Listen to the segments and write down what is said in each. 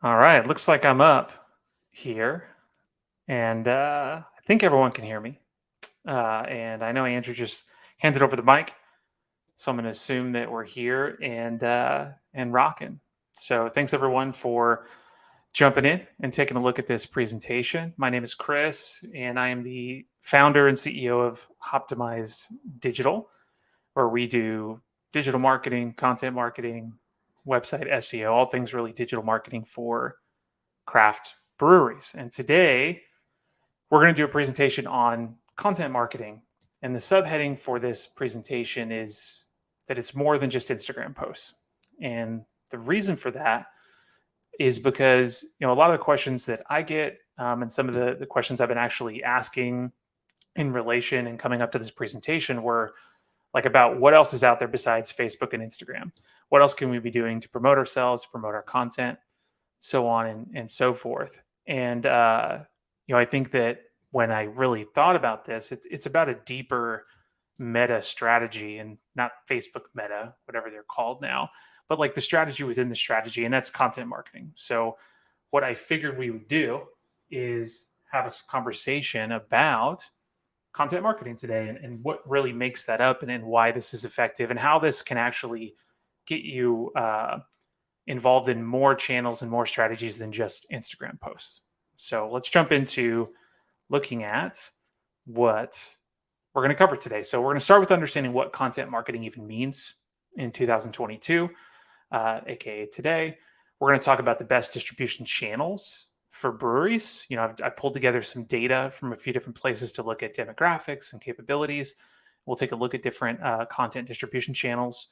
All right, looks like I'm up here, and I think everyone can hear me. And I know Andrew just handed over the mic, so I'm going to assume that we're here and rocking. So thanks everyone for jumping in and taking a look at this presentation. My name is Chris, and I am the founder and CEO of Hoptimized Digital, where we do digital marketing, content marketing, website SEO, all things really digital marketing for craft breweries. And today we're going to do a presentation on content marketing. And the subheading for this presentation is that it's more than just Instagram posts. And the reason for that is because a lot of the questions that I get and some of the questions I've been actually asking in relation and coming up to this presentation were like about what else is out there besides Facebook and Instagram. What else can we be doing to promote ourselves, promote our content, so on and so forth. And I think that when I really thought about this, it's about a deeper meta strategy, and not Facebook meta, whatever they're called now, but like the strategy within the strategy, and that's content marketing. So what I figured we would do is have a conversation about content marketing today, and what really makes that up, and why this is effective, and how this can actually get you involved in more channels and more strategies than just Instagram posts. So let's jump into looking at what we're going to cover today. So we're going to start with understanding what content marketing even means in 2022, aka today. We're going to talk about the best distribution channels for breweries. I pulled together some data from a few different places to look at demographics and capabilities. We'll take a look at different content distribution channels.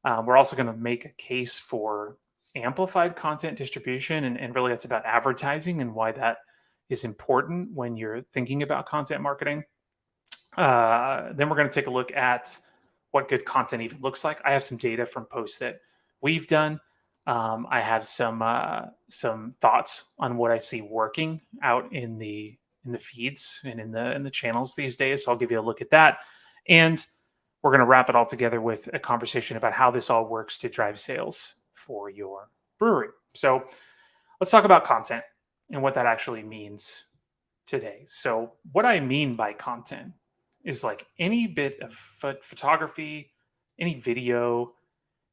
We're also going to make a case for amplified content distribution, and really that's about advertising and why that is important when you're thinking about content marketing. Then we're going to take a look at what good content even looks like. I have some data from posts that we've done. I have some thoughts on what I see working out in the feeds and in the channels these days. So I'll give you a look at that, and we're going to wrap it all together with a conversation about how this all works to drive sales for your brewery. So let's talk about content and what that actually means today. So what I mean by content is like any bit of photography, any video,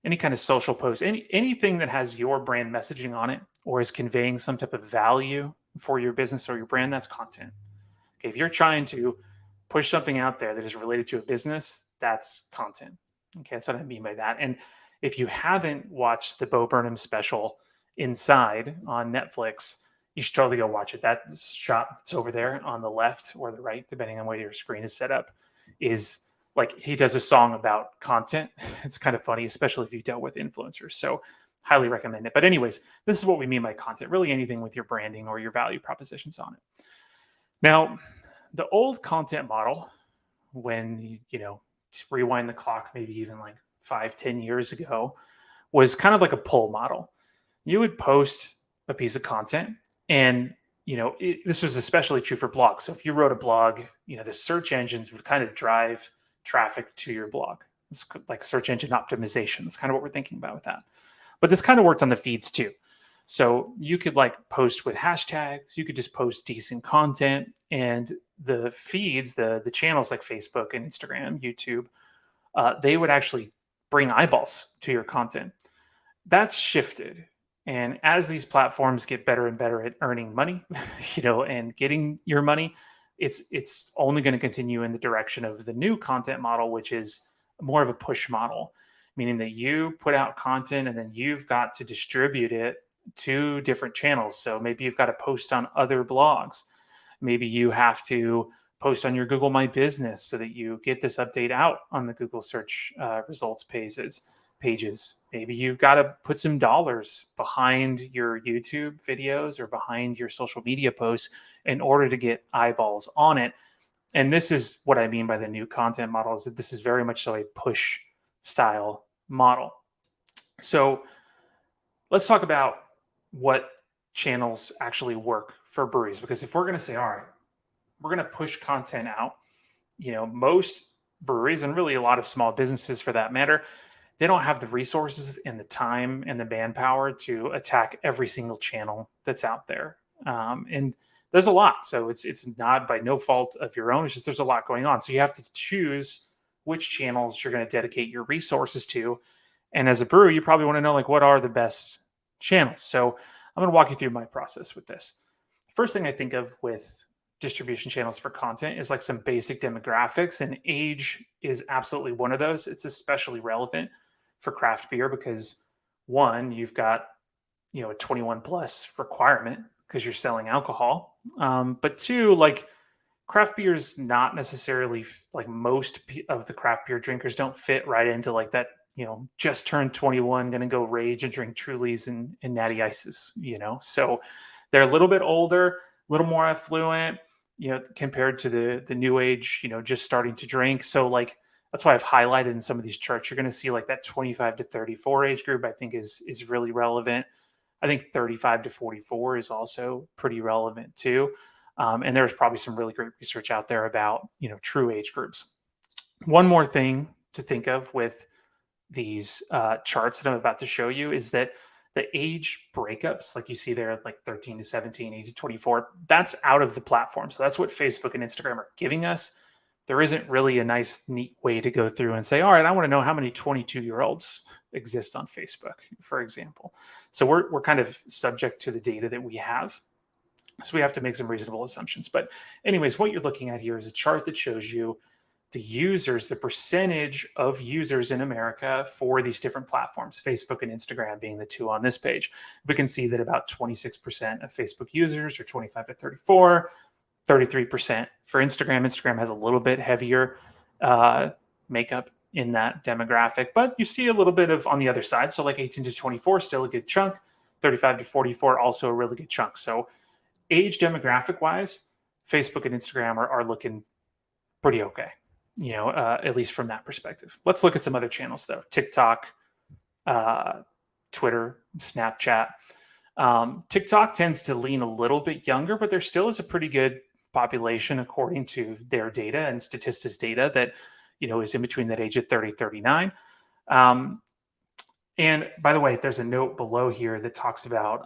any kind of social post, anything that has your brand messaging on it or is conveying some type of value for your business or your brand, that's content. Okay, if you're trying to push something out there that is related to a business, that's content. Okay, that's what I mean by that. And if you haven't watched the Bo Burnham special Inside on Netflix, you should totally go watch it. That shot that's over there on the left or the right, depending on where your screen is set up, is like he does a song about content. It's kind of funny, especially if you dealt with influencers. So highly recommend it. But anyways, this is what we mean by content, really anything with your branding or your value propositions on it. Now, the old content model, when rewind the clock, maybe even like 5-10 years ago, was kind of like a pull model. You would post a piece of content, and this was especially true for blogs. So if you wrote a blog, the search engines would kind of drive traffic to your blog. It's like search engine optimization. That's kind of what we're thinking about with that. But this kind of worked on the feeds too. So you could like post with hashtags, you could just post decent content, and the feeds, the channels like Facebook and Instagram, YouTube, they would actually bring eyeballs to your content. That's shifted. And as these platforms get better and better at earning money, and getting your money, it's only going to continue in the direction of the new content model, which is more of a push model, meaning that you put out content and then you've got to distribute it to different channels. So maybe you've got to post on other blogs. Maybe you have to post on your Google My Business so that you get this update out on the Google search results pages. Maybe you've got to put some dollars behind your YouTube videos or behind your social media posts in order to get eyeballs on it. And this is what I mean by the new content model, is that this is very much so a push style model. So let's talk about what channels actually work for breweries, because if we're going to say, all right, we're going to push content out, most breweries, and really a lot of small businesses for that matter, they don't have the resources and the time and the manpower to attack every single channel that's out there. And there's a lot, so it's not by no fault of your own. It's just there's a lot going on, so you have to choose which channels you're going to dedicate your resources to. And as a brewer, you probably want to know like what are the best channels. So I'm going to walk you through my process with this. First thing I think of with distribution channels for content is like some basic demographics, and age is absolutely one of those. It's especially relevant for craft beer because one, you've got a 21 plus requirement because you're selling alcohol. But two, like craft beer is not necessarily like of the craft beer drinkers don't fit right into like that, just turned 21, going to go rage and drink Trulies and Natty Ices, So they're a little bit older, a little more affluent, compared to the new age, just starting to drink. So like, that's why I've highlighted in some of these charts, you're going to see like that 25 to 34 age group, I think is really relevant. I think 35 to 44 is also pretty relevant too. And there's probably some really great research out there about, true age groups. One more thing to think of with these charts that I'm about to show you is that the age breakups, like you see there, like 13 to 17, 8 to 24, that's out of the platform. So that's what Facebook and Instagram are giving us. There isn't really a nice, neat way to go through and say, all right, I want to know how many 22-year-olds exist on Facebook, for example. So we're kind of subject to the data that we have. So we have to make some reasonable assumptions. But anyways, what you're looking at here is a chart that shows you the percentage of users in America for these different platforms, Facebook and Instagram being the two on this page. We can see that about 26% of Facebook users are 25 to 34, 33% for Instagram. Instagram has a little bit heavier makeup in that demographic, but you see a little bit of on the other side. So like 18 to 24, still a good chunk. 35 to 44, also a really good chunk. So age demographic wise, Facebook and Instagram are looking pretty okay, at least from that perspective. Let's look at some other channels though. TikTok, Twitter, Snapchat. TikTok tends to lean a little bit younger, but there still is a pretty good population according to their data and statistics data that, is in between that age of 30, 39. And by the way, there's a note below here that talks about,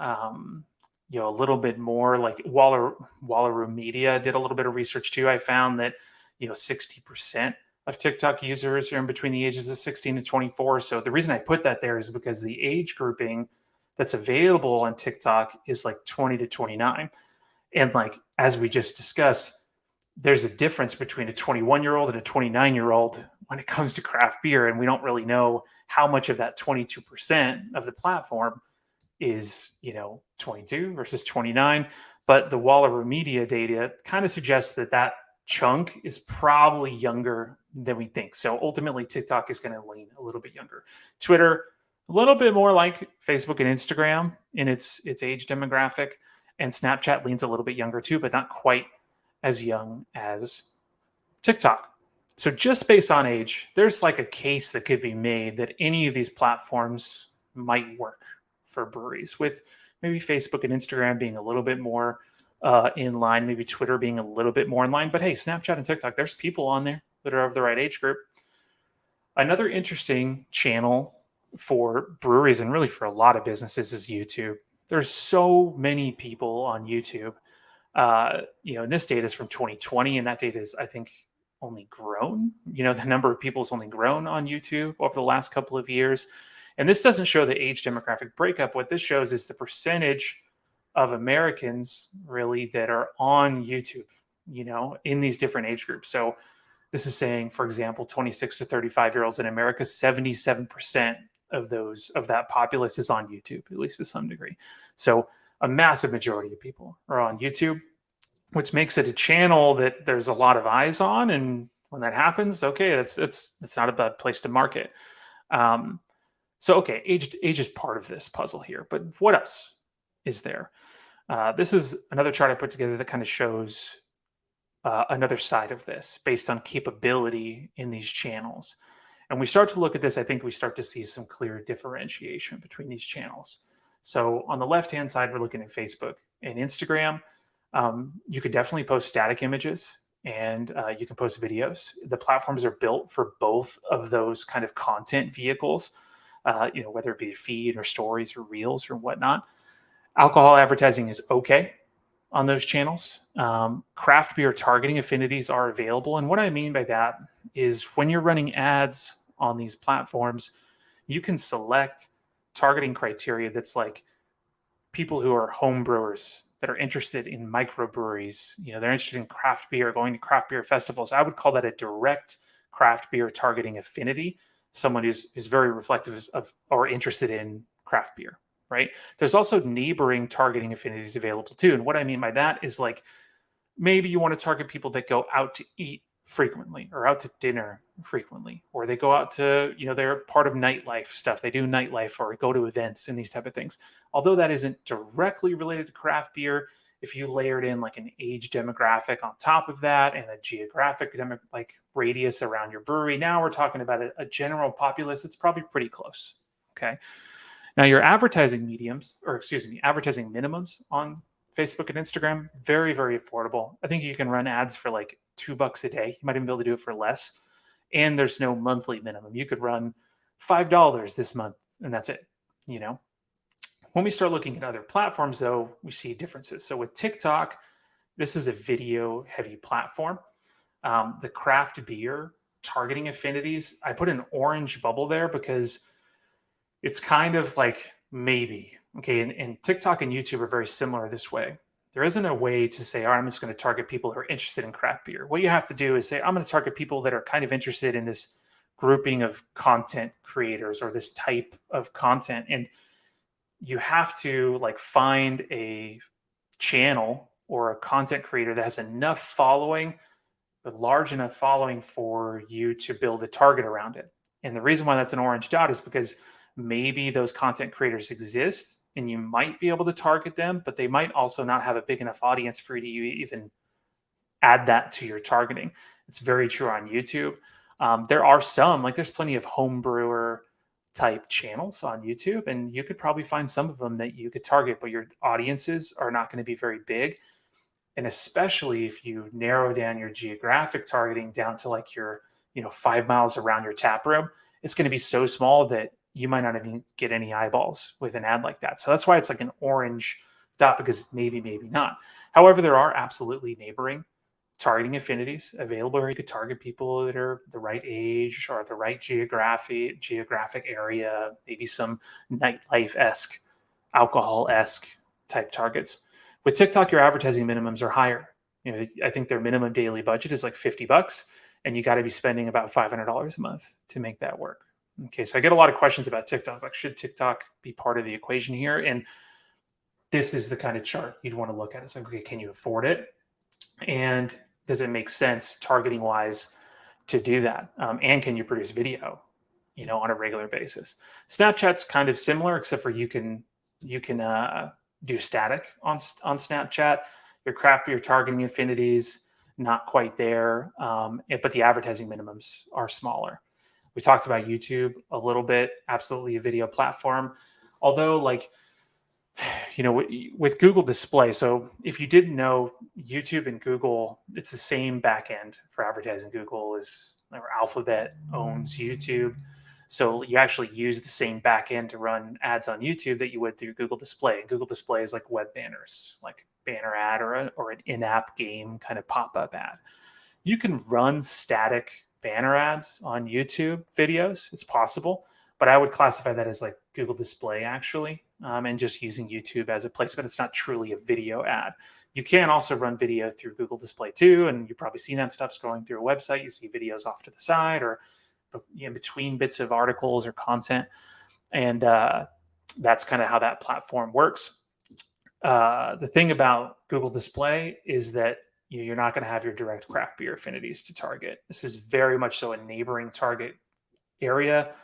a little bit more like Wallaroo Media did a little bit of research too. I found that, 60% of TikTok users are in between the ages of 16 to 24. So the reason I put that there is because the age grouping that's available on TikTok is like 20 to 29. And like, as we just discussed, there's a difference between a 21-year-old and a 29-year-old when it comes to craft beer. And we don't really know how much of that 22% of the platform is, 22 versus 29. But the Wallaroo Media data kind of suggests that chunk is probably younger than we think. So ultimately, TikTok is going to lean a little bit younger. Twitter, a little bit more like Facebook and Instagram in its age demographic. And Snapchat leans a little bit younger too, but not quite as young as TikTok. So just based on age, there's like a case that could be made that any of these platforms might work for breweries, with maybe Facebook and Instagram being a little bit more in line, maybe Twitter being a little bit more in line. But hey, Snapchat and TikTok, there's people on there that are of the right age group. Another interesting channel for breweries and really for a lot of businesses is YouTube. There's so many people on YouTube. And this data is from 2020, and that data is, I think, only grown. The number of people has only grown on YouTube over the last couple of years. And this doesn't show the age demographic breakup. What this shows is the percentage of Americans really that are on YouTube, in these different age groups. So this is saying, for example, 26 to 35-year-olds in America, 77% of that populace is on YouTube, at least to some degree. So a massive majority of people are on YouTube, which makes it a channel that there's a lot of eyes on. And when that happens, okay, it's not a bad place to market. So, okay, age is part of this puzzle here, but what else is there? This is another chart I put together that kind of shows another side of this based on capability in these channels. And we start to look at this, I think we start to see some clear differentiation between these channels. So on the left-hand side, we're looking at Facebook and Instagram. You could definitely post static images and you can post videos. The platforms are built for both of those kind of content vehicles, whether it be feed or stories or reels or whatnot. Alcohol advertising is okay on those channels. Craft beer targeting affinities are available. And what I mean by that is when you're running ads on these platforms, you can select targeting criteria that's like people who are home brewers that are interested in microbreweries. They're interested in craft beer, going to craft beer festivals. I would call that a direct craft beer targeting affinity. Someone who's very reflective of or interested in craft beer, right? There's also neighboring targeting affinities available too. And what I mean by that is like maybe you want to target people that go out to eat frequently or out to dinner frequently, or they go out to, they're part of nightlife stuff. They do nightlife or go to events and these type of things. Although that isn't directly related to craft beer, if you layered in like an age demographic on top of that and a geographic like radius around your brewery, now we're talking about a general populace that's probably pretty close. Okay. Now, your advertising mediums, or excuse me, advertising minimums on Facebook and Instagram, very, very affordable. I think you can run ads for like $2 a day. You might even be able to do it for less. And there's no monthly minimum. You could run $5 this month, and that's it. When we start looking at other platforms, though, we see differences. So with TikTok, this is a video heavy platform. The craft beer targeting affinities, I put an orange bubble there because it's kind of like maybe. Okay. And TikTok and YouTube are very similar this way. There isn't a way to say, all right, I'm just going to target people who are interested in craft beer. What you have to do is say, I'm going to target people that are kind of interested in this grouping of content creators or this type of content. And you have to like find a channel or a content creator that has enough following, a large enough following for you to build a target around it. And the reason why that's an orange dot is because maybe those content creators exist and you might be able to target them, but they might also not have a big enough audience for you to even add that to your targeting. It's very true on YouTube. There are some, like there's plenty of homebrewer type channels on YouTube, and you could probably find some of them that you could target, but your audiences are not going to be very big. And especially if you narrow down your geographic targeting down to like your, 5 miles around your tap room, it's going to be so small that you might not even get any eyeballs with an ad like that. So that's why it's like an orange dot, because maybe, maybe not. However, there are absolutely neighboring targeting affinities available where you could target people that are the right age or the right geographic area, maybe some nightlife-esque, alcohol-esque type targets. With TikTok, your advertising minimums are higher. I think their minimum daily budget is like $50, and you got to be spending about $500 a month to make that work. Okay, so I get a lot of questions about TikTok, like should TikTok be part of the equation here? And this is the kind of chart you'd want to look at. It's like, okay, can you afford it? And does it make sense targeting wise to do that? And can you produce video, on a regular basis? Snapchat's kind of similar, except for you can do static on Snapchat. Your craft beer targeting affinities, not quite there, but the advertising minimums are smaller. We talked about YouTube a little bit, absolutely a video platform. Although like, with Google Display, so if you didn't know, YouTube and Google, it's the same backend for advertising. Google is, or Alphabet owns YouTube. So you actually use the same backend to run ads on YouTube that you would through Google Display. And Google Display is like web banners, like banner ad or an in-app game kind of pop-up ad. You can run static banner ads on YouTube videos. It's possible, but I would classify that as like Google Display actually, and just using YouTube as a place, but it's not truly a video ad. You can also run video through Google Display too, and you've probably seen that stuff scrolling through a website. You see videos off to the side or between bits of articles or content, and that's kind of how that platform works. The thing about Google Display is that you're not going to have your direct craft beer affinities to target. This is very much so a neighboring target area.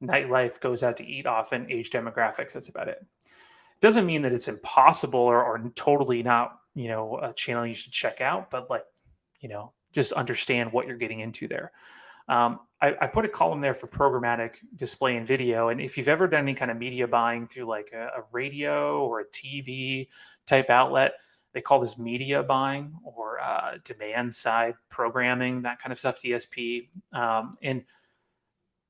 Nightlife, goes out to eat often, age demographics, that's about it. Doesn't mean that it's impossible or totally not, a channel you should check out, but like, just understand what you're getting into there. I put a column there for programmatic display and video. And if you've ever done any kind of media buying through like a radio or a TV type outlet, they call this media buying or demand side programming, that kind of stuff, DSP. And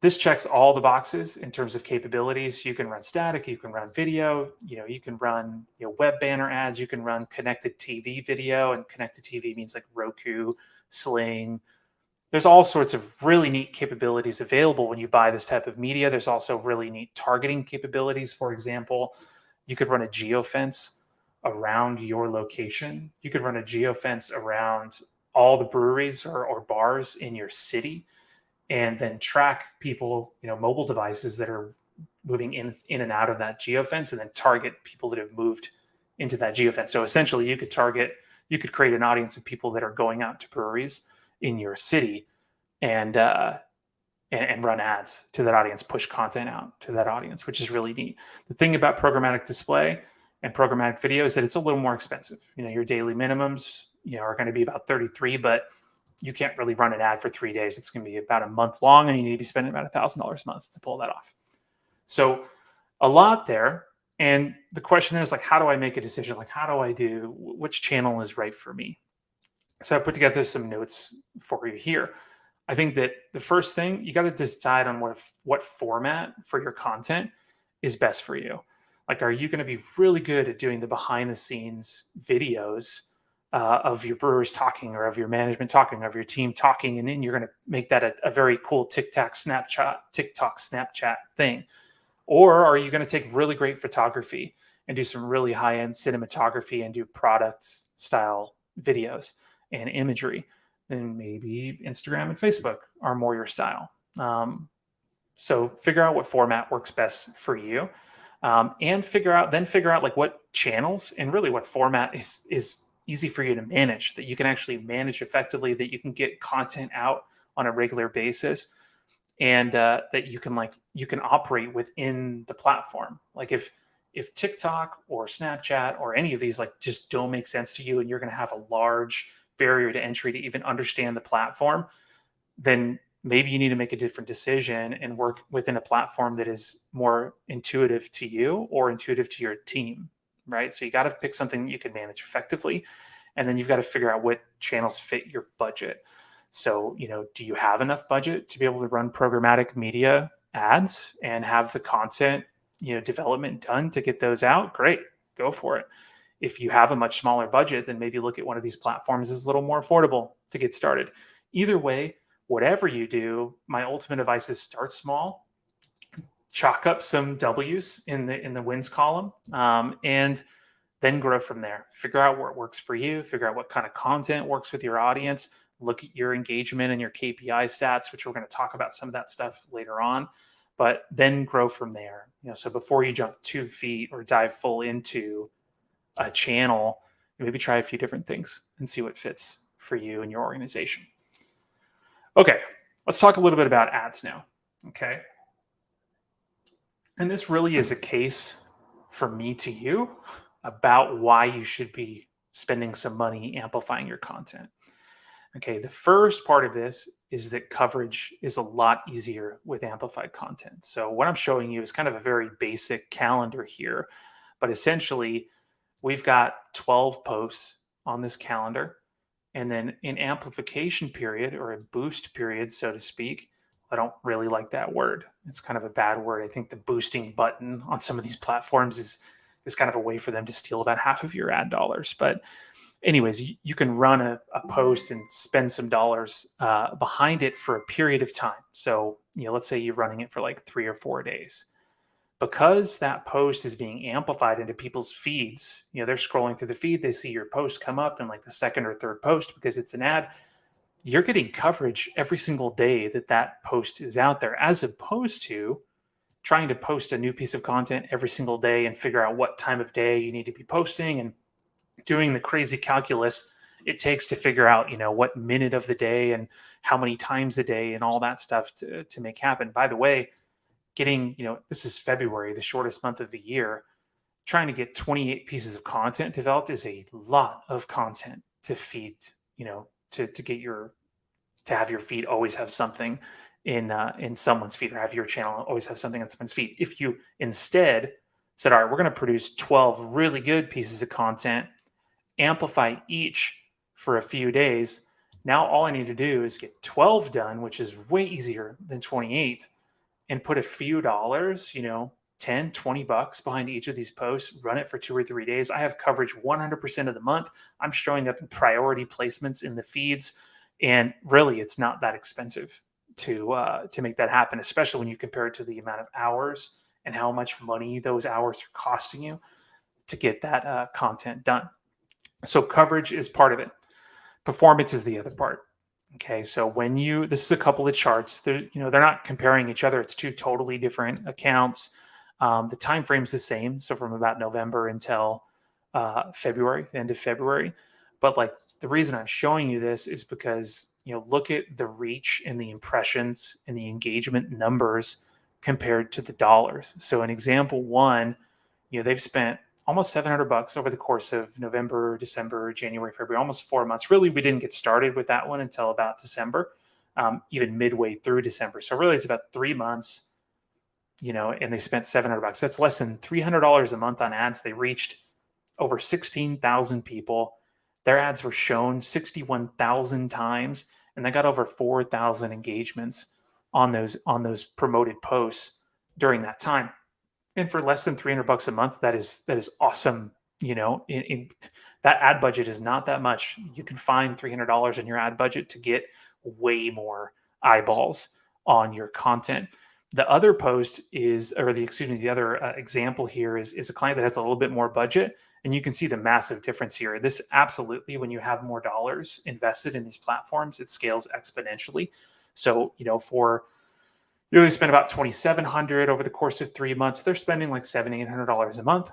this checks all the boxes in terms of capabilities. You can run static, you can run video, you can run web banner ads, you can run connected TV video, and connected TV means like Roku, Sling. There's all sorts of really neat capabilities available when you buy this type of media. There's also really neat targeting capabilities. For example, you could run a geofence around your location. You could run a geofence around all the breweries or bars in your city, and then track people, mobile devices that are moving in and out of that geofence, and then target people that have moved into that geofence. So essentially, you could create an audience of people that are going out to breweries in your city, and run ads to that audience, push content out to that audience, which is really neat. The thing about programmatic display and programmatic video is that it's a little more expensive. Your daily minimums, are going to be about 33, but you can't really run an ad for 3 days. It's going to be about a month long, and you need to be spending about $1,000 a month to pull that off. So a lot there. And the question is, like, how do I make a decision? Like, how do I do which channel is right for me? So I put together some notes for you here. I think that the first thing, you got to decide on what format for your content is best for you. Like, are you going to be really good at doing the behind the scenes videos of your brewers talking, or of your management talking, or of your team talking, and then you're going to make that a very cool TikTok, Snapchat thing? Or are you going to take really great photography and do some really high-end cinematography and do product style videos and imagery? Then maybe Instagram and Facebook are more your style. So figure out what format works best for you, and figure out like what channels and really what format is easy for you to manage, that you can actually manage effectively, that you can get content out on a regular basis, and that you can operate within the platform. Like if TikTok or Snapchat or any of these just don't make sense to you, and you're going to have a large barrier to entry to even understand the platform, then maybe you need to make a different decision and work within a platform that is more intuitive to you or intuitive to your team, right? So you got to pick something that you can manage effectively, and then you've got to figure out what channels fit your budget. So, do you have enough budget to be able to run programmatic media ads and have the content, development done to get those out? Great, go for it. If you have a much smaller budget, then maybe look at one of these platforms that's a little more affordable to get started. Either way, whatever you do, my ultimate advice is start small, chalk up some W's in the wins column, and then grow from there. Figure out what works for you. Figure out what kind of content works with your audience. Look at your engagement and your KPI stats, which we're going to talk about some of that stuff later on. But then grow from there. So before you jump 2 feet or dive full into a channel, maybe try a few different things and see what fits for you and your organization. Okay, let's talk a little bit about ads now. Okay. And this really is a case for me to you about why you should be spending some money amplifying your content. Okay, the first part of this is that coverage is a lot easier with amplified content. So what I'm showing you is kind of a very basic calendar here, but essentially we've got 12 posts on this calendar. And then in amplification period, or a boost period, so to speak, I don't really like that word. It's kind of a bad word. I think the boosting button on some of these platforms is kind of a way for them to steal about half of your ad dollars. But anyways, you can run a post and spend some dollars behind it for a period of time. So, let's say you're running it for like 3 or 4 days. Because that post is being amplified into people's feeds, they're scrolling through the feed, they see your post come up in like the second or third post because it's an ad. You're getting coverage every single day that post is out there, as opposed to trying to post a new piece of content every single day and figure out what time of day you need to be posting and doing the crazy calculus it takes to figure out, what minute of the day and how many times a day and all that stuff to make happen. By the way, getting, this is February, the shortest month of the year, trying to get 28 pieces of content developed is a lot of content to feed, to have your feed always have something in someone's feed, or have your channel always have something on someone's feed. If you instead said, all right, we're going to produce 12 really good pieces of content, amplify each for a few days. Now all I need to do is get 12 done, which is way easier than 28, and put a few dollars, 10, $20 behind each of these posts, run it for 2 or 3 days. I have coverage 100% of the month. I'm showing up in priority placements in the feeds. And really, it's not that expensive to make that happen, especially when you compare it to the amount of hours and how much money those hours are costing you to get that content done. So coverage is part of it. Performance is the other part. Okay, so this is a couple of charts. They're not comparing each other. It's two totally different accounts. The time frame is the same, so from about November until February, the end of February. But like the reason I'm showing you this is because look at the reach and the impressions and the engagement numbers compared to the dollars. So in example one, they've spent almost $700 over the course of November, December, January, February, almost 4 months. Really, we didn't get started with that one until about December, even midway through December. So really, it's about 3 months, and they spent $700. That's less than $300 a month on ads. They reached over 16,000 people. Their ads were shown 61,000 times, and they got over 4,000 engagements on those promoted posts during that time. And for less than $300 a month, that is awesome. That ad budget is not that much. You can find $300 in your ad budget to get way more eyeballs on your content. The other post the other example here is a client that has a little bit more budget, and you can see the massive difference here. This absolutely, when you have more dollars invested in these platforms, it scales exponentially. So, they spend about $2,700 over the course of 3 months. They're spending like $700-800 a month,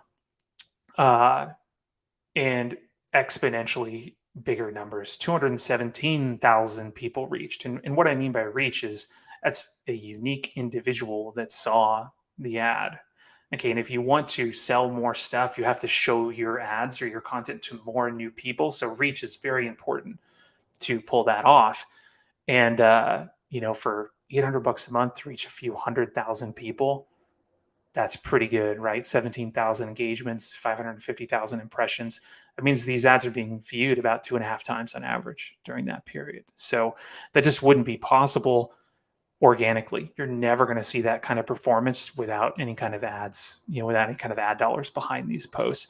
and exponentially bigger numbers. 217,000 people reached, and what I mean by reach is that's a unique individual that saw the ad. Okay, and if you want to sell more stuff, you have to show your ads or your content to more new people. So reach is very important to pull that off. And for $800 a month to reach a few 100,000 people, that's pretty good, right? 17,000 engagements, 550,000 impressions. That means these ads are being viewed about 2.5 times on average during that period. So that just wouldn't be possible organically. You're never going to see that kind of performance without any kind of ads, without any kind of ad dollars behind these posts.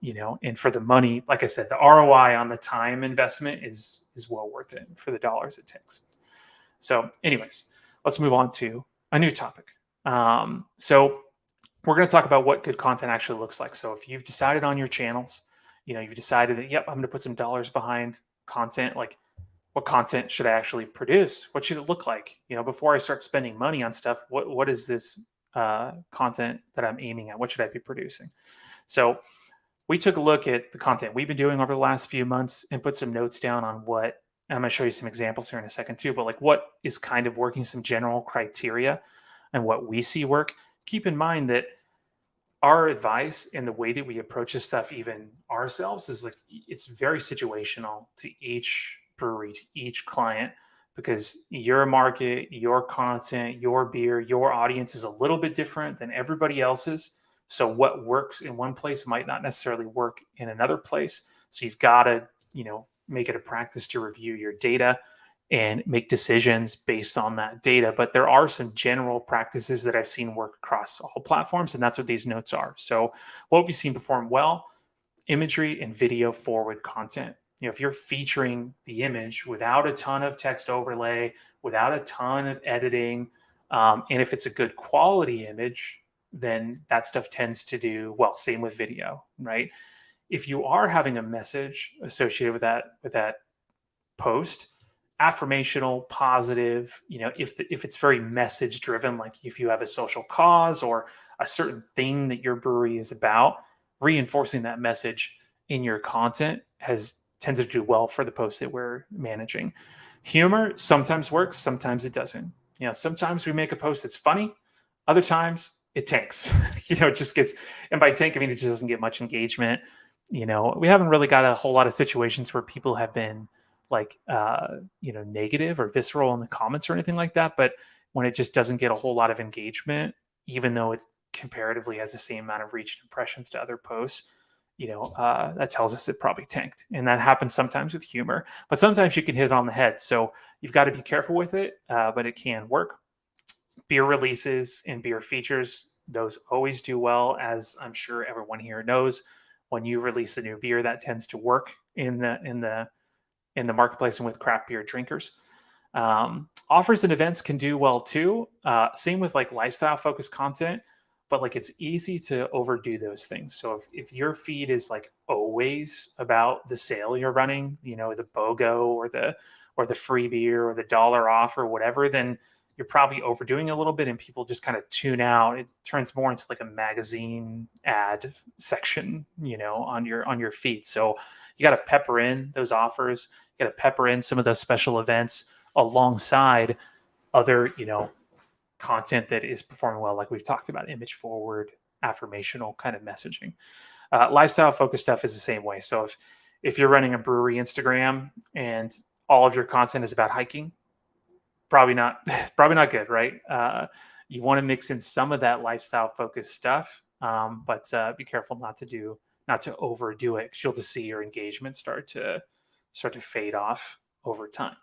And for the money, like I said, the ROI on the time investment is well worth it for the dollars it takes. So anyways, let's move on to a new topic. So we're going to talk about what good content actually looks like. So if you've decided on your channels, you've decided that, yep, I'm going to put some dollars behind content, like what content should I actually produce? What should it look like? Before I start spending money on stuff, what is this content that I'm aiming at? What should I be producing? So we took a look at the content we've been doing over the last few months and put some notes down on what, and I'm going to show you some examples here in a second too, but like what is kind of working, some general criteria and what we see work. Keep in mind that our advice and the way that we approach this stuff, even ourselves, is like it's very situational to each brewery, to each client, because your market, your content, your beer, your audience is a little bit different than everybody else's. So what works in one place might not necessarily work in another place. So you've got to, make it a practice to review your data and make decisions based on that data. But there are some general practices that I've seen work across all platforms, and that's what these notes are. So what have you seen perform well? Imagery and video forward content. If you're featuring the image without a ton of text overlay, without a ton of editing, and if it's a good quality image, then that stuff tends to do well. Same with video, right? If you are having a message associated with that post, affirmational, positive, if it's very message driven, like if you have a social cause or a certain thing that your brewery is about, reinforcing that message in your content tends to do well for the posts that we're managing. Humor sometimes works, sometimes it doesn't. Sometimes we make a post that's funny, other times it tanks. It just gets, and by tank, I mean it just doesn't get much engagement. We haven't really got a whole lot of situations where people have been like negative or visceral in the comments or anything like that. But when it just doesn't get a whole lot of engagement, even though it comparatively has the same amount of reach and impressions to other posts, that tells us it probably tanked. And that happens sometimes with humor, but sometimes you can hit it on the head. So you've got to be careful with it, but it can work. Beer releases and beer features, those always do well, as I'm sure everyone here knows. When you release a new beer, that tends to work in the marketplace and with craft beer drinkers. Offers and events can do well too. Same with like lifestyle focused content, but like it's easy to overdo those things. So if your feed is like always about the sale you're running, the BOGO or the free beer or the dollar off or whatever, then you're probably overdoing a little bit and people just kind of tune out. It turns more into like a magazine ad section, on your feed. So you got to pepper in those offers. You got to pepper in some of those special events alongside other, content that is performing well, like we've talked about, image forward, affirmational kind of messaging. Lifestyle focused stuff is the same way. So if you're running a brewery Instagram and all of your content is about hiking, probably not probably not good, right? You want to mix in some of that lifestyle focused stuff, but be careful not to overdo it, because you'll just see your engagement start to fade off over time.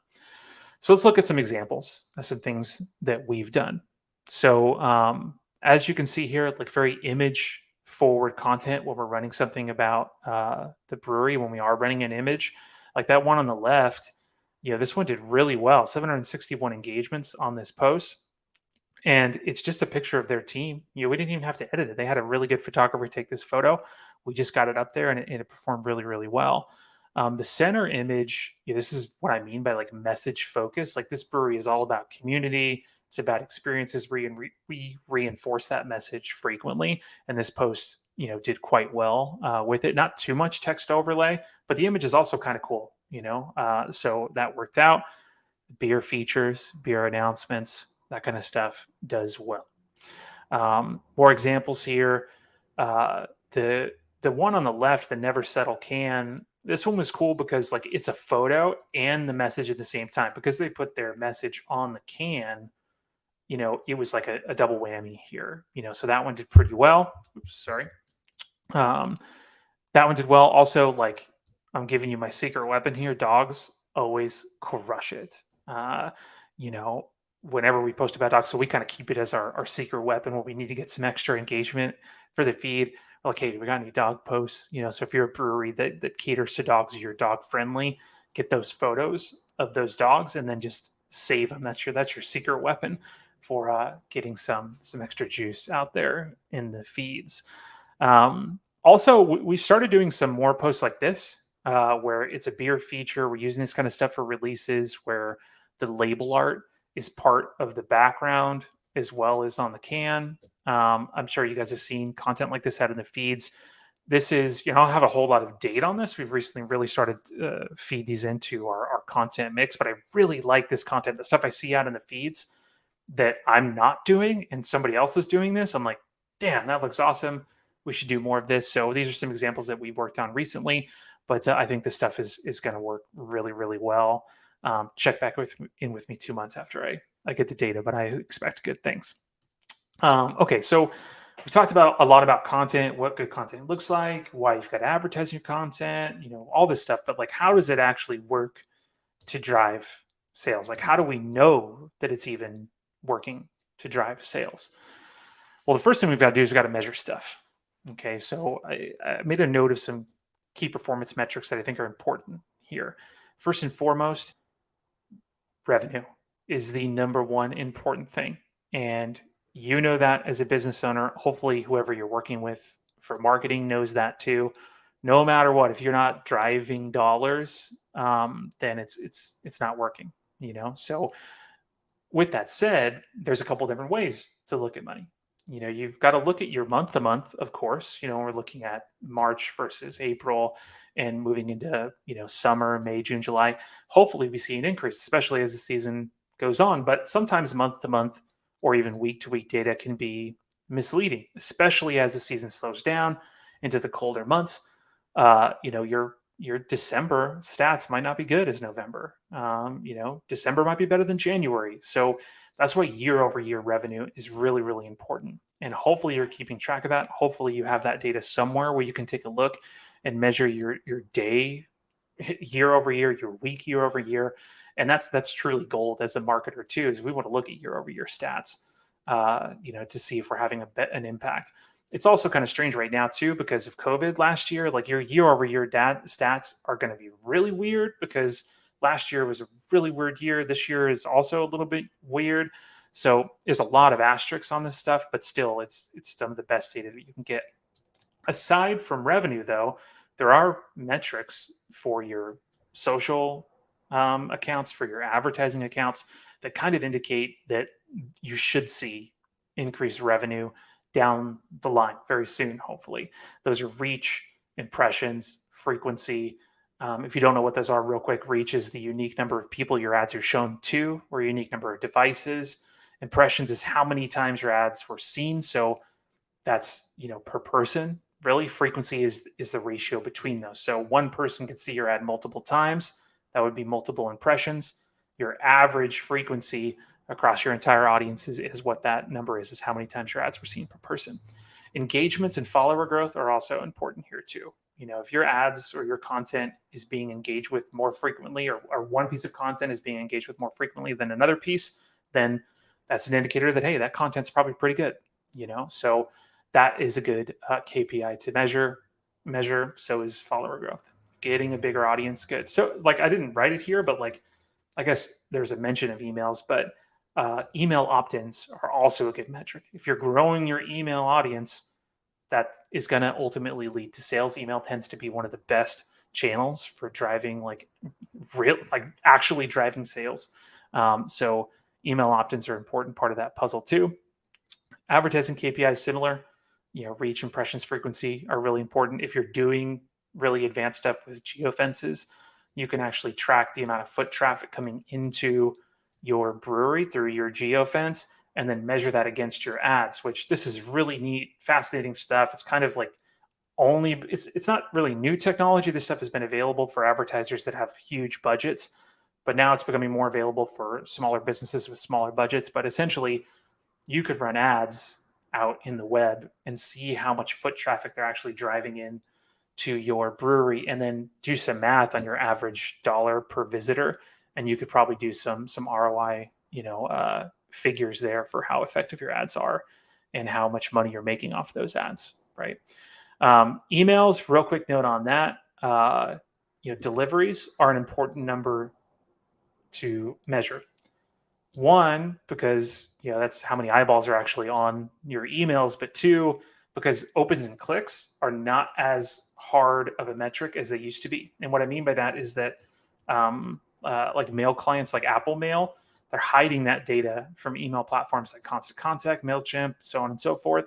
So let's look at some examples of some things that we've done. So as you can see here, like very image forward content when we're running something about the brewery, when we are running an image, like that one on the left, this one did really well, 761 engagements on this post. And it's just a picture of their team. We didn't even have to edit it. They had a really good photographer take this photo. We just got it up there, and it performed really, really well. The center image, this is what I mean by like message focus. Like this brewery is all about community. It's about experiences. We reinforce that message frequently. And this post, did quite well with it. Not too much text overlay, but the image is also kind of cool, so that worked out. Beer features, beer announcements, that kind of stuff does well. More examples here. The one on the left, the never settle can, this one was cool because like it's a photo and the message at the same time, because they put their message on the can. It was like a double whammy here. So that one did pretty well. Oops, sorry. That one did well. Also, like, I'm giving you my secret weapon here. Dogs always crush it. Whenever we post about dogs, so we kind of keep it as our secret weapon when we need to get some extra engagement for the feed. Like, hey, we got any dog posts? So if you're a brewery that caters to dogs, or you're dog friendly, get those photos of those dogs and then just save them. That's your secret weapon for getting some extra juice out there in the feeds. Also, we've started doing some more posts like this, where it's a beer feature. We're using this kind of stuff for releases where the label art is part of the background as well as on the can. I'm sure you guys have seen content like this out in the feeds. This is, I don't have a whole lot of data on this. We've recently really started feed these into our content mix, but I really like this content. The stuff I see out in the feeds that I'm not doing and somebody else is doing this, I'm like, damn, that looks awesome. We should do more of this. So these are some examples that we've worked on recently, but I think this stuff is going to work really, really well. Check back in with me 2 months after I get the data, but I expect good things. Okay, so we talked about a lot about content, what good content looks like, why you've got to advertise your content, all this stuff. But like, how does it actually work to drive sales? Like, how do we know that it's even working to drive sales? Well, the first thing we've got to do is we've got to measure stuff. Okay, so I made a note of some key performance metrics that I think are important here. First and foremost, revenue is the number one important thing. And that as a business owner, hopefully whoever you're working with for marketing knows that too. No matter what, if you're not driving dollars, then it's not working, So with that said, there's a couple different ways to look at money. You've got to look at your month to month, of course. We're looking at March versus April and moving into, summer, May, June, July. Hopefully we see an increase, especially as the season goes on. But sometimes month to month or even week to week data can be misleading, especially as the season slows down into the colder months. Your December stats might not be good as November. December might be better than January. So that's why year over year revenue is really, really important. And hopefully you're keeping track of that. Hopefully you have that data somewhere where you can take a look and measure your day year over year, your week year over year. And that's truly gold as a marketer too, is we want to look at year over year stats, to see if we're having an impact. It's also kind of strange right now too, because of COVID last year, like your year over year stats are going to be really weird because last year was a really weird year. This year is also a little bit weird. So there's a lot of asterisks on this stuff, but still it's some of the best data that you can get. Aside from revenue, though, there are metrics for your social accounts, for your advertising accounts that kind of indicate that you should see increased revenue down the line very soon, hopefully. Those are reach, impressions, frequency. If you don't know what those are, real quick, reach is the unique number of people your ads are shown to, or a unique number of devices. Impressions is how many times your ads were seen. So that's per person. Really, frequency is the ratio between those. So one person could see your ad multiple times. That would be multiple impressions. Your average frequency across your entire audience is what that number is how many times your ads were seen per person. Engagements and follower growth are also important here too. If your ads or your content is being engaged with more frequently, or one piece of content is being engaged with more frequently than another piece, then that's an indicator that, hey, that content's probably pretty good. So that is a good KPI to measure. So is follower growth. Getting a bigger audience, good. So like I didn't write it here, but like I guess there's a mention of emails, but email opt-ins are also a good metric. If you're growing your email audience, that is going to ultimately lead to sales. Email tends to be one of the best channels for driving actually driving sales. So email opt-ins are an important part of that puzzle too. Advertising KPIs similar. Reach, impressions, frequency are really important. If you're doing really advanced stuff with geofences, you can actually track the amount of foot traffic coming into your brewery through your geofence and then measure that against your ads, which this is really neat, fascinating stuff. It's kind of like it's not really new technology. This stuff has been available for advertisers that have huge budgets, but now it's becoming more available for smaller businesses with smaller budgets. But essentially, you could run ads out in the web and see how much foot traffic they're actually driving in to your brewery, and then do some math on your average dollar per visitor, and you could probably do some ROI figures there for how effective your ads are and how much money you're making off those ads, right? Emails, real quick note on that. Deliveries are an important number to measure. One, because that's how many eyeballs are actually on your emails, but two, because opens and clicks are not as hard of a metric as they used to be. And what I mean by that is that like mail clients like Apple Mail, they're hiding that data from email platforms like Constant Contact, MailChimp, so on and so forth.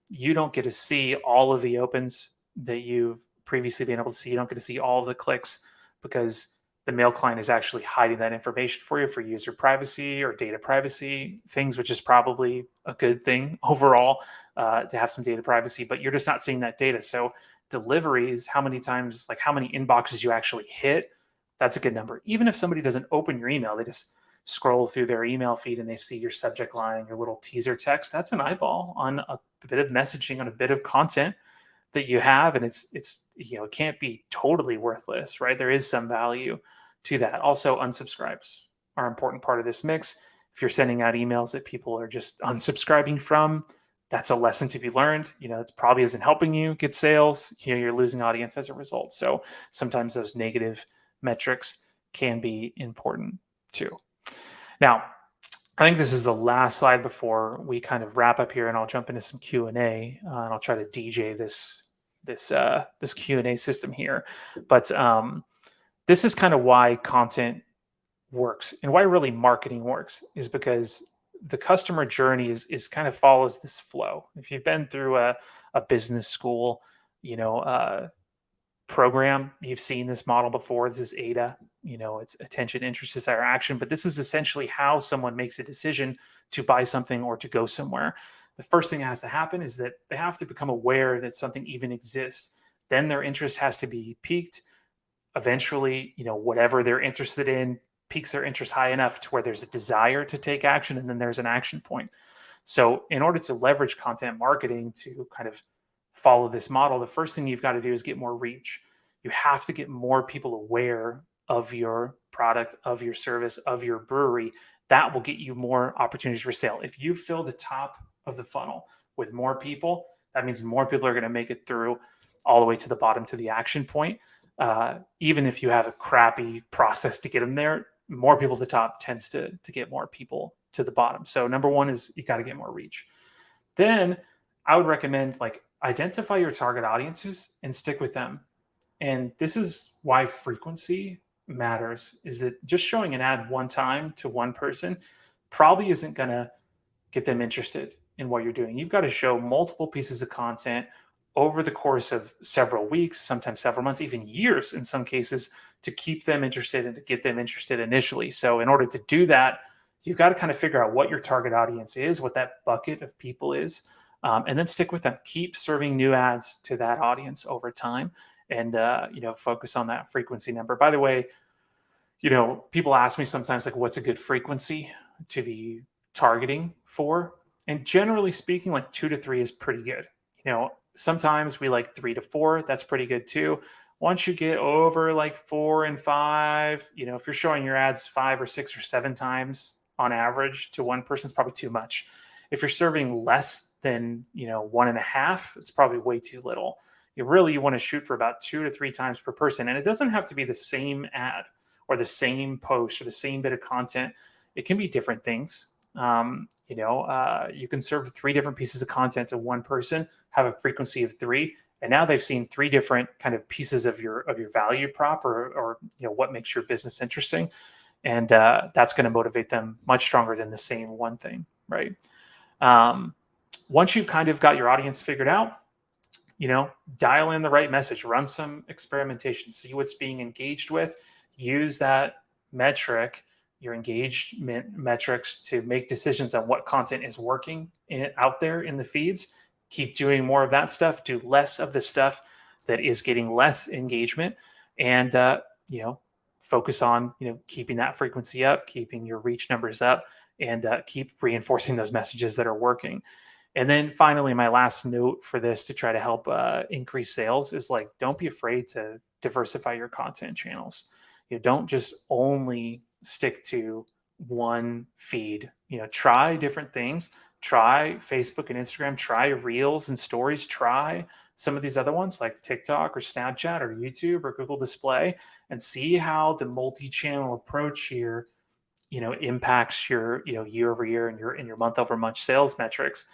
You don't get to see all of the opens that you've previously been able to see. You don't get to see all of the clicks because the mail client is actually hiding that information for you for user privacy or data privacy things, which is probably a good thing overall to have some data privacy, but you're just not seeing that data. So deliveries, how many times, like how many inboxes you actually hit, that's a good number. Even if somebody doesn't open your email, they just scroll through their email feed and they see your subject line and your little teaser text, that's an eyeball on a bit of messaging, on a bit of content that you have. And it's it can't be totally worthless, right? There is some value to that. Also, unsubscribes are an important part of this mix. If you're sending out emails that people are just unsubscribing from, that's a lesson to be learned. It probably isn't helping you get sales. You're losing audience as a result. So sometimes those negative metrics can be important too. Now, I think this is the last slide before we kind of wrap up here, and I'll jump into some Q&A, and I'll try to DJ this Q&A system here. But this is kind of why content works and why really marketing works, is because the customer journey is kind of follows this flow. If you've been through a business school, program, you've seen this model before. This is AIDA, it's attention, interest, desire, action. But this is essentially how someone makes a decision to buy something or to go somewhere. The first thing that has to happen is that they have to become aware that something even exists. Then their interest has to be piqued. Eventually, whatever they're interested in piques their interest high enough to where there's a desire to take action, and then there's an action point. So in order to leverage content marketing to kind of follow this model, the first thing you've got to do is get more reach. You have to get more people aware of your product, of your service, of your brewery. That will get you more opportunities for sale. If you fill the top of the funnel with more people, that means more people are going to make it through all the way to the bottom to the action point. Even if you have a crappy process to get them there, more people at the top tends to get more people to the bottom. So number one is you got to get more reach. Then I would recommend like identify your target audiences and stick with them. And this is why frequency matters, is that just showing an ad one time to one person probably isn't going to get them interested in what you're doing. You've got to show multiple pieces of content over the course of several weeks, sometimes several months, even years in some cases, to keep them interested and to get them interested initially. So, in order to do that, you've got to kind of figure out what your target audience is, what that bucket of people is, and then stick with them. Keep serving new ads to that audience over time, and focus on that frequency number. By the way, people ask me sometimes like, what's a good frequency to be targeting for? And generally speaking, like 2 to 3 is pretty good. Sometimes we like 3 to 4. That's pretty good too. Once you get over like 4 and 5, if you're showing your ads 5 or 6 or 7 times on average to one person, it's probably too much. If you're serving less than 1.5, it's probably way too little. You want to shoot for about 2 to 3 times per person, and it doesn't have to be the same ad or the same post or the same bit of content. It can be different things. You can serve 3 different pieces of content to one person, have a frequency of 3, and now they've seen 3 different kind of pieces of your value prop or what makes your business interesting, and that's going to motivate them much stronger than the same one thing, right? Once you've kind of got your audience figured out, dial in the right message, run some experimentation, see what's being engaged with, use that metric, your engagement metrics, to make decisions on what content is working out there in the feeds. Keep doing more of that stuff, do less of the stuff that is getting less engagement, and focus on keeping that frequency up, keeping your reach numbers up, and keep reinforcing those messages that are working. And then finally, my last note for this to try to help increase sales is like, don't be afraid to diversify your content channels. Don't just only stick to one feed. Try different things. Try Facebook and Instagram. Try Reels and Stories. Try some of these other ones like TikTok or Snapchat or YouTube or Google Display, and see how the multi-channel approach here impacts your year over year and your month over month sales metrics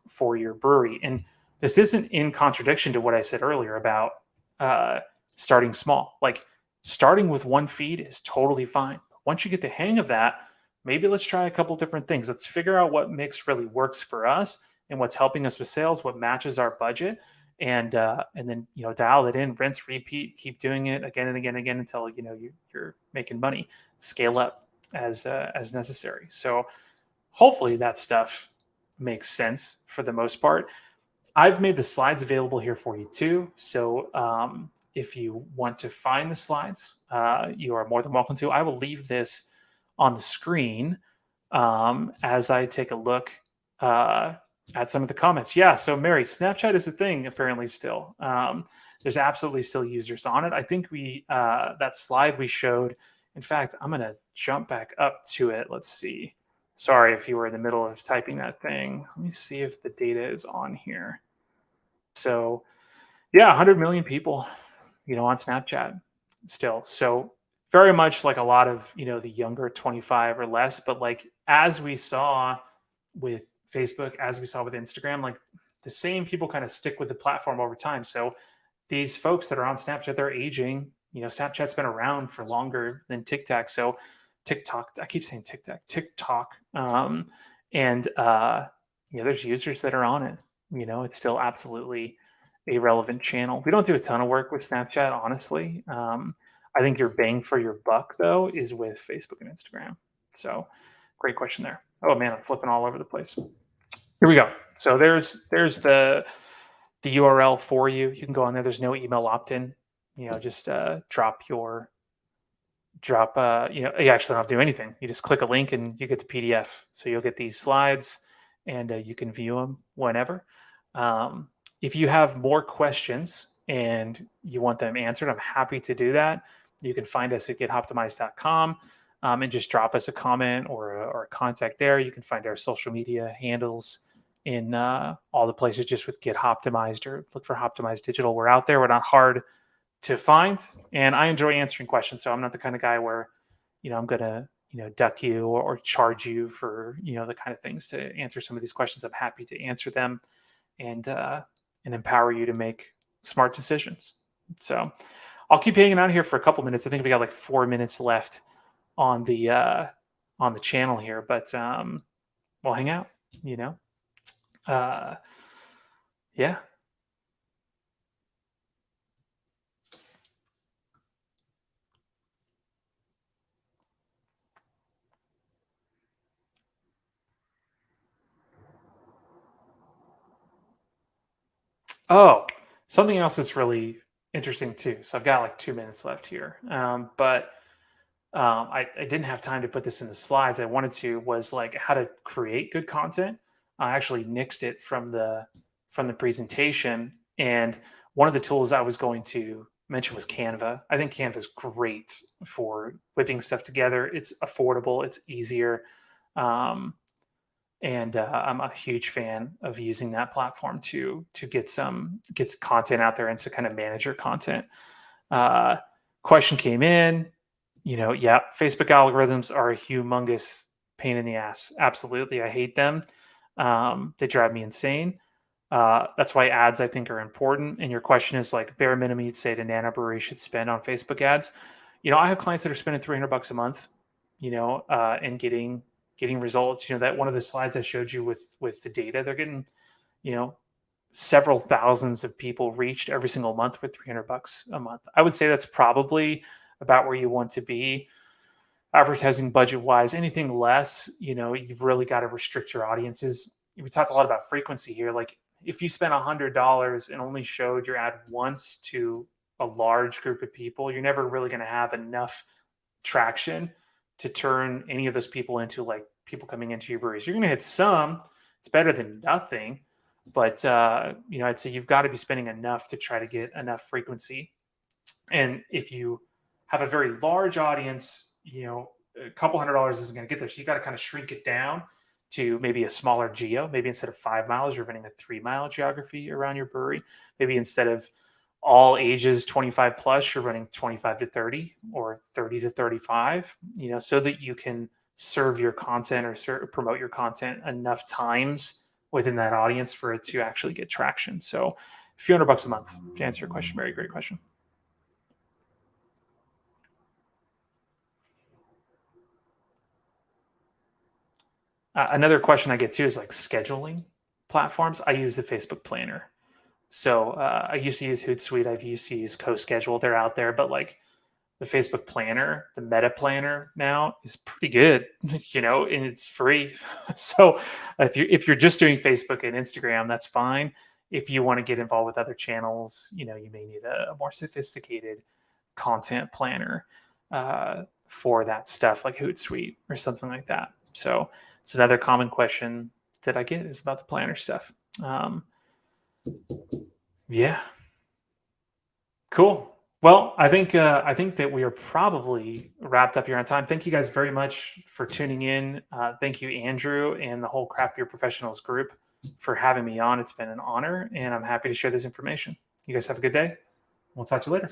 for your brewery. And this isn't in contradiction to what I said earlier about starting small. Like, starting with one feed is totally fine. Once you get the hang of that, maybe let's try a couple different things. Let's figure out what mix really works for us and what's helping us with sales, what matches our budget, and then dial it in, rinse, repeat, keep doing it again and again and again until you're making money. Scale up as necessary. So hopefully that stuff makes sense for the most part. I've made the slides available here for you too. So if you want to find the slides, you are more than welcome to. I will leave this on the screen as I take a look at some of the comments. Yeah, so Mary, Snapchat is a thing apparently still. There's absolutely still users on it. I think that slide we showed, in fact, I'm going to jump back up to it. Let's see. Sorry if you were in the middle of typing that thing. Let me see if the data is on here. So yeah, 100 million people, on Snapchat still. So very much like a lot of, the younger 25 or less, but like, as we saw with Facebook, as we saw with Instagram, like the same people kind of stick with the platform over time. So these folks that are on Snapchat, they're aging. Snapchat's been around for longer than TikTok. So TikTok, I keep saying TikTok. And there's users that are on it. It's still absolutely a relevant channel. We don't do a ton of work with Snapchat, honestly. I think your bang for your buck, though, is with Facebook and Instagram. So great question there. Oh man, I'm flipping all over the place. Here we go. So there's the URL for you. You can go on there. There's no email opt-in. Just drop. You actually don't have to do anything. You just click a link and you get the PDF. So you'll get these slides, and you can view them whenever. Um, if you have more questions and you want them answered, I'm happy to do that. You can find us at gethoptimized.com, and just drop us a comment or a contact there. You can find our social media handles in all the places just with Get Optimized, or look for Optimized Digital. We're out there. We're not hard to find, and I enjoy answering questions. So I'm not the kind of guy where, I'm gonna, duck you or charge you for, the kind of things to answer some of these questions. I'm happy to answer them and empower you to make smart decisions. So I'll keep hanging out here for a couple minutes. I think we got like 4 minutes left on the channel here, but we'll hang out. You know, uh, yeah. Oh, something else that's really interesting too. So I've got like 2 minutes left here, but I didn't have time to put this in the slides. I wanted to was like how to create good content. I actually nixed it from the presentation, and one of the tools I was going to mention was Canva. I think Canva is great for whipping stuff together. It's affordable. It's easier. Um, and I'm a huge fan of using that platform to get content out there and to kind of manage your content. Uh, Question came in, yeah, Facebook algorithms are a humongous pain in the ass. Absolutely, I hate them. They drive me insane. That's why ads I think are important. And your question is like bare minimum you'd say to Nano Brewery should spend on Facebook ads. I have clients that are spending $300 a month, and getting results. That one of the slides I showed you with the data, they're getting, you know, several thousands of people reached every single month with $300 a month. I would say that's probably about where you want to be advertising budget wise. Anything less, you've really got to restrict your audiences. We talked a lot about frequency here. Like if you spent $100 and only showed your ad once to a large group of people, you're never really going to have enough traction to turn any of those people into like people coming into your breweries. You're going to hit some. It's better than nothing, but I'd say you've got to be spending enough to try to get enough frequency. And if you have a very large audience, a couple $100 isn't going to get there. So you got to kind of shrink it down to maybe a smaller geo. Maybe instead of 5 miles, you're running a 3 mile geography around your brewery. Maybe instead of all ages 25 plus, you're running 25 to 30 or 30 to 35, so that you can serve your content or promote your content enough times within that audience for it to actually get traction. So a few $100 a month to answer your question. Very great question. Another question I get too is like scheduling platforms. I use the Facebook Planner. So I used to use Hootsuite. I've used to use CoSchedule. They're out there, but like the Facebook Planner, the Meta Planner now is pretty good, and it's free. So if you're just doing Facebook and Instagram, that's fine. If you want to get involved with other channels, you may need a more sophisticated content planner for that stuff, like Hootsuite or something like that. So it's another common question that I get is about the planner stuff. Yeah, cool. Well, I think that we are probably wrapped up here on time. Thank you guys very much for tuning in. Thank you, Andrew, and the whole Craft Beer Professionals group for having me on. It's been an honor, and I'm happy to share this information. You guys have a good day. We'll talk to you later.